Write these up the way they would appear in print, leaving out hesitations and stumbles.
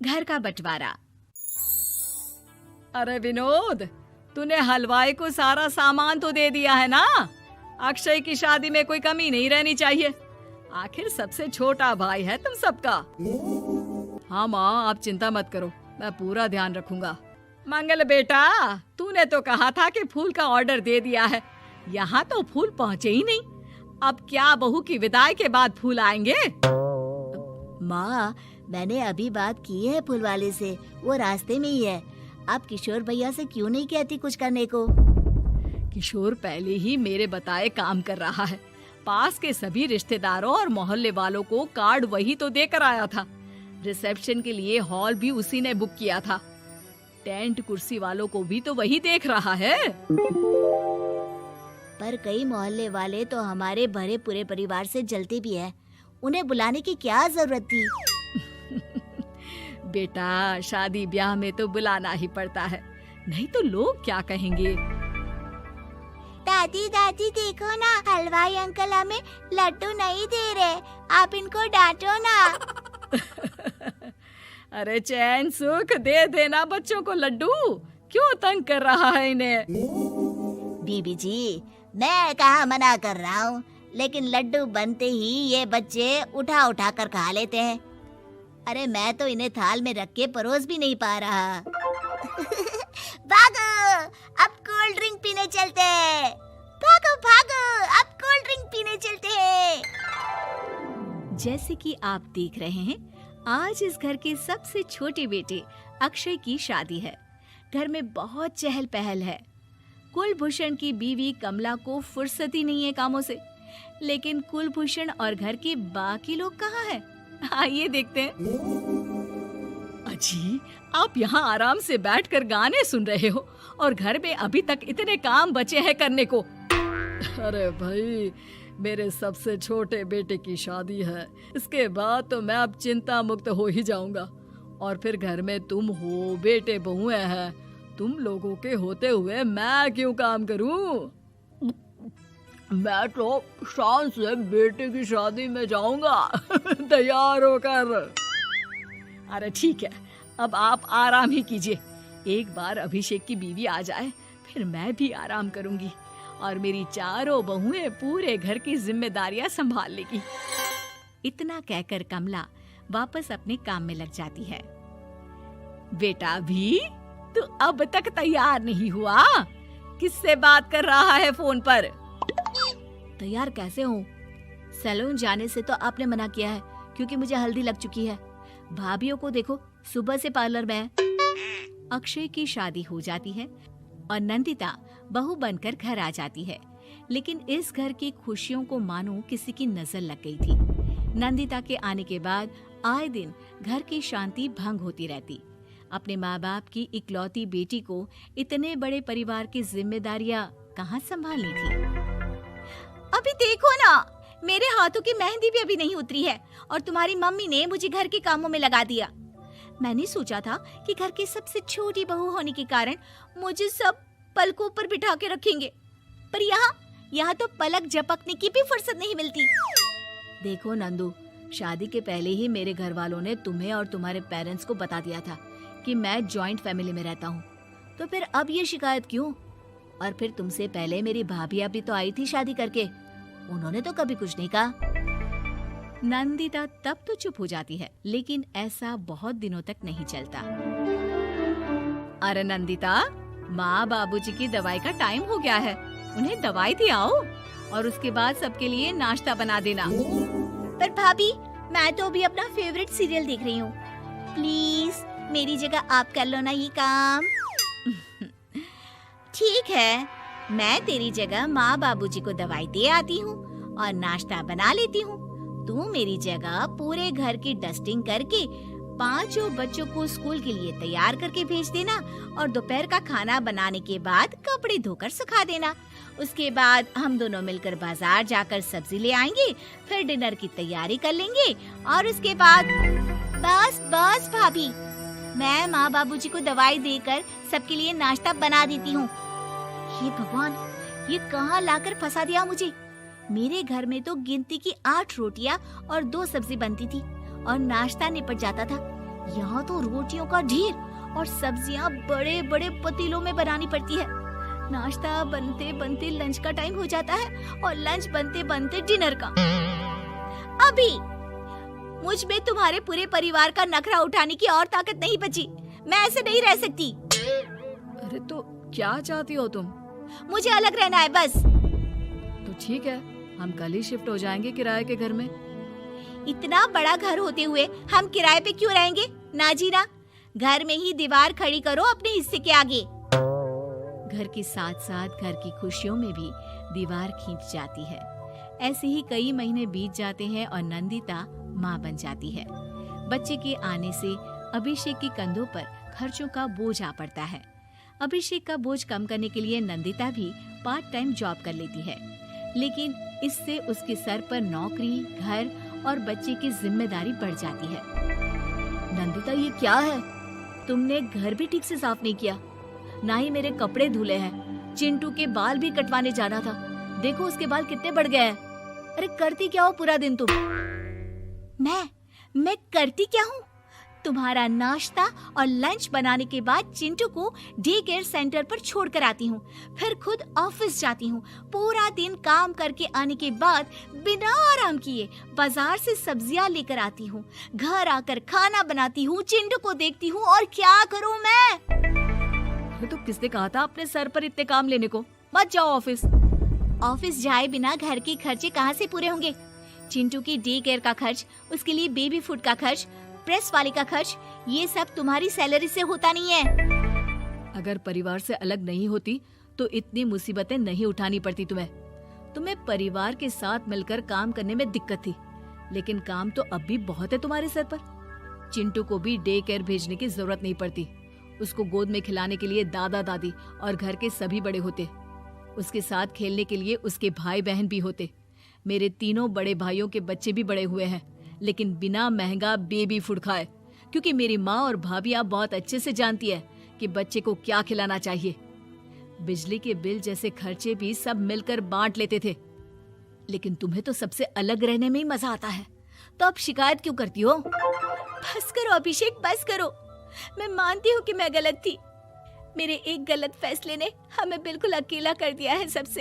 घर का बंटवारा। अरे विनोद, तूने हलवाई को सारा सामान तो दे दिया है ना? अक्षय की शादी में कोई कमी नहीं रहनी चाहिए। आखिर सबसे छोटा भाई है तुम सबका। हाँ माँ, आप चिंता मत करो, मैं पूरा ध्यान रखूंगा। मंगल बेटा, तूने तो कहा था कि फूल का ऑर्डर दे दिया है, यहाँ तो फूल पहुँचे ही नहीं। अब क्या बहू की विदाई के बाद फूल आएंगे? माँ, मैंने अभी बात की है फूल वाले से, वो रास्ते में ही है। आप किशोर भैया से क्यों नहीं कहती कुछ करने को? किशोर पहले ही मेरे बताए काम कर रहा है। पास के सभी रिश्तेदारों और मोहल्ले वालों को कार्ड वही तो देकर आया था। रिसेप्शन के लिए हॉल भी उसी ने बुक किया था। टेंट कुर्सी वालों को भी तो वही देख रहा है। पर कई मोहल्ले वाले तो हमारे भरे पूरे परिवार से जलते भी हैं। उन्हें बुलाने की क्या जरूरत थी? बेटा, शादी ब्याह में तो बुलाना ही पड़ता है, नहीं तो लोग क्या कहेंगे। दादी दादी देखो ना, हलवाई अंकल हमें लड्डू नहीं दे रहे, आप इनको डांटो ना। अरे चैन सुख दे देना बच्चों को लड्डू, क्यों तंग कर रहा है इन्हें? बीबी जी, मैं कहाँ मना कर रहा हूँ, लेकिन लड्डू बनते ही ये बच्चे उठा उठा कर खा लेते हैं। अरे मैं तो इन्हें थाल में रख के परोस भी नहीं पा रहा। भागो, अब कोल्ड ड्रिंक पीने चलते हैं। भागो भागो, अब कोल्ड ड्रिंक पीने चलते हैं। जैसे कि आप देख रहे हैं, आज इस घर के सबसे छोटे बेटे अक्षय की शादी है। घर में बहुत चहल पहल है। कुलभूषण की बीवी कमला को फुर्सत ही नहीं है कामों से, लेकिन कुलभूषण और घर के बाकी लोग कहाँ हैं? आइए देखते हैं। अजी, आप यहाँ आराम से बैठकर गाने सुन रहे हो और घर में अभी तक इतने काम बचे हैं करने को। अरे भाई, मेरे सबसे छोटे बेटे की शादी है, इसके बाद तो मैं अब चिंता मुक्त हो ही जाऊंगा। और फिर घर में तुम हो, बेटे बहुएं हैं, तुम लोगों के होते हुए मैं क्यों काम करूं? मैं तो शान से बेटे की शादी में जाऊंगा तैयार होकर। अरे ठीक है, अब आप आराम ही कीजिए। एक बार अभिषेक की बीवी आ जाए, फिर मैं भी आराम करूंगी और मेरी चारों बहुएं पूरे घर की जिम्मेदारियां संभाल लेगी। इतना कहकर कमला वापस अपने काम में लग जाती है। बेटा भी, तू अब तक तैयार नहीं हुआ? किससे बात कर रहा है फोन पर? तैयार कैसे हूँ? सैलून जाने से तो आपने मना किया है, क्योंकि मुझे हल्दी लग चुकी है। भाभीयों को देखो, सुबह से पार्लर में है। अक्षय की शादी हो जाती है और नंदिता बहू बनकर घर आ जाती है, लेकिन इस घर की खुशियों को मानो किसी की नजर लग गई थी। नंदिता के आने के बाद आए दिन घर की शांति भंग होती रहती। अपने माँ बाप की इकलौती बेटी को इतने बड़े परिवार की जिम्मेदारियां कहाँ संभालनी थी। अभी देखो ना, मेरे हाथों की मेहंदी भी अभी नहीं उतरी है और तुम्हारी मम्मी ने मुझे घर के कामों में लगा दिया। मैंने सोचा था कि घर की सबसे छोटी बहू होने के कारण मुझे सब पलकों पर बिठा के रखेंगे, पर यहाँ तो पलक झपकने की भी फुर्सत नहीं मिलती। देखो नंदू, शादी के पहले ही मेरे घर वालों ने तुम्हें और तुम्हारे पेरेंट्स को बता दिया था कि मैं जॉइंट फैमिली में रहता हूँ, तो फिर अब ये शिकायत क्यों? और फिर तुमसे पहले मेरी भाभी भी तो आई थी शादी करके, उन्होंने तो कभी कुछ नहीं कहा। नंदिता तब तो चुप हो जाती है, लेकिन ऐसा बहुत दिनों तक नहीं चलता। अरे नंदिता, माँ बाबूजी की दवाई का टाइम हो गया है, उन्हें दवाई दी आओ और उसके बाद सबके लिए नाश्ता बना देना। पर भाभी, मैं तो अभी अपना फेवरेट सीरियल देख रही हूँ, प्लीज मेरी जगह आप कर लो ना ये काम। ठीक है, मैं तेरी जगह माँ बाबूजी को दवाई दे आती हूँ और नाश्ता बना लेती हूँ। तू मेरी जगह पूरे घर की डस्टिंग करके 5 बच्चों को स्कूल के लिए तैयार करके भेज देना और दोपहर का खाना बनाने के बाद कपड़े धोकर सुखा देना। उसके बाद हम दोनों मिलकर बाजार जाकर सब्जी ले आएंगे, फिर डिनर की तैयारी कर लेंगे और उसके बाद बस भाभी, मैं माँ बाबूजी को दवाई देकर सबके लिए नाश्ता बना देती हूँ। ये भगवान, ये कहाँ लाकर फंसा दिया मुझे। मेरे घर में तो गिनती की 8 रोटियां और 2 सब्जी बनती थी और नाश्ता निपट जाता था। यहाँ तो रोटियों का ढेर और सब्जियाँ बड़े बड़े पतीलों में बनानी पड़ती है। नाश्ता बनते बनते लंच का टाइम हो जाता है और लंच बनते बनते डिनर का। अभी मुझ में तुम्हारे पूरे परिवार का नखरा उठाने की और ताकत नहीं बची। मैं ऐसे नहीं रह सकती। अरे तो क्या चाहती हो तुम? मुझे अलग रहना है बस। तो ठीक है, हम कल ही शिफ्ट हो जाएंगे किराए के घर में। इतना बड़ा घर होते हुए हम किराए पे क्यों रहेंगे? ना जी ना, घर में ही दीवार खड़ी करो अपने हिस्से के आगे। घर के साथ साथ घर की खुशियों में भी दीवार खींच जाती है। ऐसे ही कई महीने बीत जाते हैं और नंदिता माँ बन जाती है। बच्चे के आने से अभिषेक के कंधों पर खर्चों का बोझ आ पड़ता है। अभिषेक का बोझ कम करने के लिए नंदिता भी पार्ट टाइम जॉब कर लेती है, लेकिन इससे उसके सर पर नौकरी, घर और बच्चे की जिम्मेदारी बढ़ जाती है। नंदिता, ये क्या है? तुमने घर भी ठीक से साफ नहीं किया, ना ही मेरे कपड़े धुले हैं। चिंटू के बाल भी कटवाने जाना था, देखो उसके बाल कितने बढ़ गए हैं। अरे करती क्या हो पूरा दिन तुम? मैं करती क्या हूँ? तुम्हारा नाश्ता और लंच बनाने के बाद चिंटू को डे केयर सेंटर पर छोड़ कर आती हूँ, फिर खुद ऑफिस जाती हूँ। पूरा दिन काम करके आने के बाद बिना आराम किए बाजार से सब्जियाँ लेकर आती हूँ, घर आकर खाना बनाती हूँ, चिंटू को देखती हूँ और क्या करूँ मैं? तो किसने कहा था अपने सर पर इतने काम लेने को? मत जाओ ऑफिस। ऑफिस जाए बिना घर के खर्चे कहाँ से पूरे होंगे? चिंटू की डे केयर का खर्च, उसके लिए बेबी फूड का खर्च, प्रेस वाले का खर्च, ये सब तुम्हारी सैलरी से होता नहीं है। अगर परिवार से अलग नहीं होती तो इतनी मुसीबतें नहीं उठानी पड़ती तुम्हें परिवार के साथ मिलकर काम करने में दिक्कत थी, लेकिन काम तो अब भी बहुत है तुम्हारे सर पर। चिंटू को भी डे केयर भेजने की जरूरत नहीं पड़ती। उसको गोद में खिलाने के लिए दादा दादी और घर के सभी बड़े होते। उसके साथ खेलने के लिए उसके भाई बहन भी होते। मेरे तीनों बड़े भाइयों के बच्चे भी बड़े हुए हैं, लेकिन बिना महंगा बेबी फूड खाए, क्योंकि मेरी माँ और भाभियाँ बहुत अच्छे से जानती है कि बच्चे को क्या खिलाना चाहिए। बिजली के बिल जैसे खर्चे भी सब मिलकर बांट लेते थे, लेकिन तुम्हें तो सबसे अलग रहने में ही मजा आता है, तो अब शिकायत क्यों करती हो? बस करो अभिषेक, बस करो। मैं मानती हूँ कि मैं गलत थी। मेरे एक गलत फैसले ने हमें बिल्कुल अकेला कर दिया है सबसे।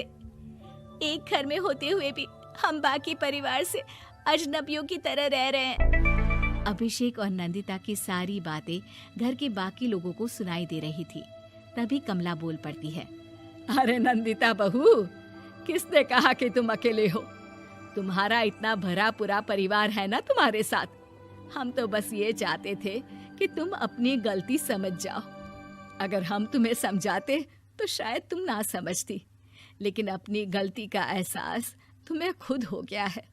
एक घर में होते हुए भी हम बाकी परिवार से अजनबियों की तरह रह रहे हैं। अभिषेक और नंदिता की सारी बातें घर के बाकी लोगों को सुनाई दे रही थी। तभी कमला बोल पड़ती है। अरे नंदिता बहू, किसने कहा कि तुम अकेले हो? तुम्हारा इतना भरा पूरा परिवार है ना तुम्हारे साथ। हम तो बस ये चाहते थे कि तुम अपनी गलती समझ जाओ। अगर हम तुम्हें समझाते तो शायद तुम ना समझती, लेकिन अपनी गलती का एहसास तुम्हें खुद हो गया है,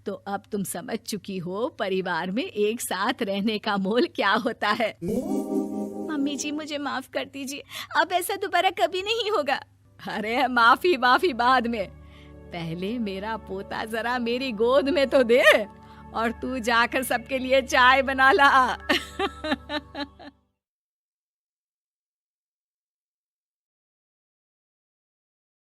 तो अब तुम समझ चुकी हो परिवार में एक साथ रहने का मोल क्या होता है। मम्मी जी, मुझे माफ कर दीजिए, अब ऐसा दोबारा कभी नहीं होगा। अरे माफी बाद में, पहले मेरा पोता जरा मेरी गोद में तो दे, और तू जाकर सबके लिए चाय बना ला।